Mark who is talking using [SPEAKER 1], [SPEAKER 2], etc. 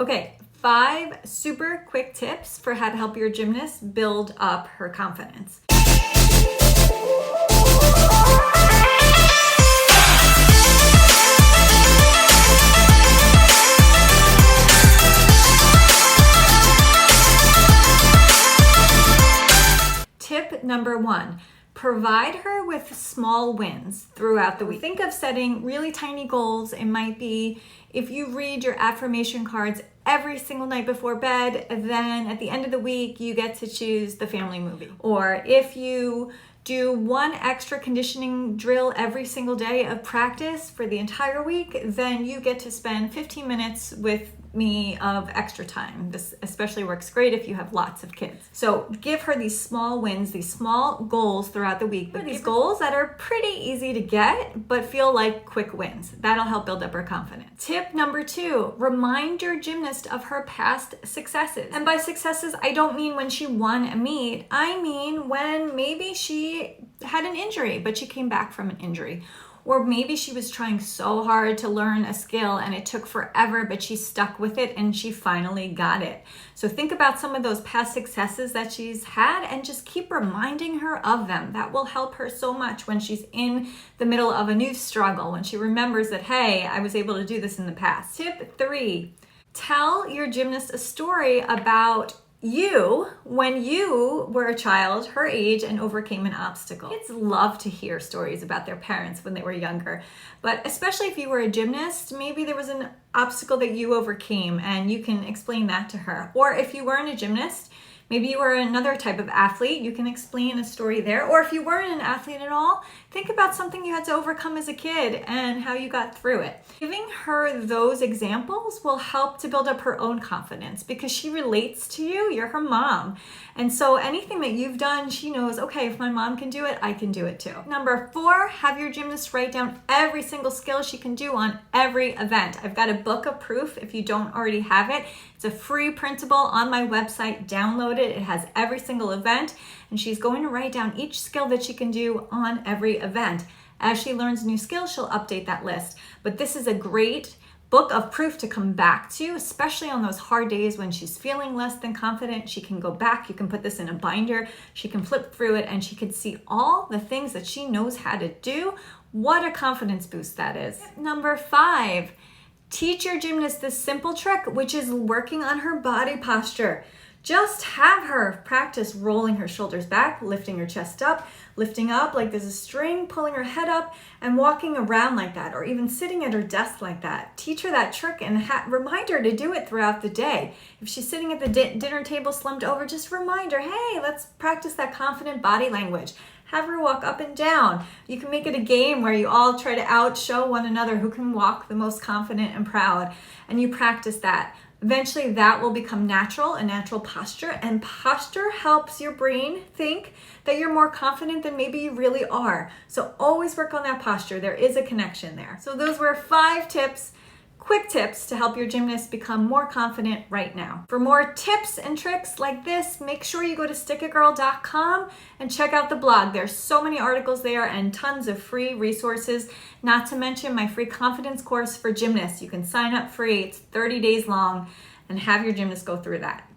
[SPEAKER 1] Okay, 5 super quick tips for how to help your gymnast build up her confidence. Tip number 1. Provide her with small wins throughout the week. Think of setting really tiny goals. It might be if you read your affirmation cards every single night before bed, then at the end of the week, you get to choose the family movie. Or if you do 1 extra conditioning drill every single day of practice for the entire week, then you get to spend 15 minutes with me of extra time. This especially works great if you have lots of kids. So give her these small wins, these small goals throughout the week, but these goals that are pretty easy to get, but feel like quick wins. That'll help build up her confidence. Tip number 2, remind your gymnast of her past successes. And by successes, I don't mean when she won a meet. I mean when maybe she had an injury, but she came back from an injury. Or maybe she was trying so hard to learn a skill and it took forever, but she stuck with it and she finally got it. So think about some of those past successes that she's had and just keep reminding her of them. That will help her so much when she's in the middle of a new struggle, when she remembers that, hey, I was able to do this in the past. Tip 3, tell your gymnast a story about you when you were a child her age and overcame an obstacle. Kids love to hear stories about their parents when they were younger, but especially if you were a gymnast, maybe there was an obstacle that you overcame and you can explain that to her. Or if you weren't a gymnast, maybe you were another type of athlete, you can explain a story there. Or if you weren't an athlete at all, think about something you had to overcome as a kid and how you got through it. Giving her those examples will help to build up her own confidence because she relates to you, you're her mom. And so anything that you've done, she knows, okay, if my mom can do it, I can do it too. Number 4, have your gymnast write down every single skill she can do on every event. I've got a book of proof if you don't already have it. It's a free printable on my website. Download it. It has every single event, and she's going to write down each skill that she can do on every event. As she learns new skills, she'll update that list. But this is a great book of proof to come back to, especially on those hard days when she's feeling less than confident. She can go back. You can put this in a binder. She can flip through it, and she can see all the things that she knows how to do. What a confidence boost that is. Number 5, teach your gymnast this simple trick, which is working on her body posture. Just have her practice rolling her shoulders back, lifting her chest up, lifting up like there's a string, pulling her head up, and walking around like that, or even sitting at her desk like that. Teach her that trick and remind her to do it throughout the day. If she's sitting at the dinner table slumped over, just remind her, hey, let's practice that confident body language. Have her walk up and down. You can make it a game where you all try to outshow one another who can walk the most confident and proud, and you practice that. Eventually that will become natural, a natural posture, and posture helps your brain think that you're more confident than maybe you really are. So always work on that posture. There is a connection there. So those were 5 tips, quick tips to help your gymnast become more confident right now. For more tips and tricks like this, make sure you go to stickitgirl.com and check out the blog. There's so many articles there and tons of free resources, not to mention my free confidence course for gymnasts. You can sign up free. It's 30 days long and have your gymnast go through that.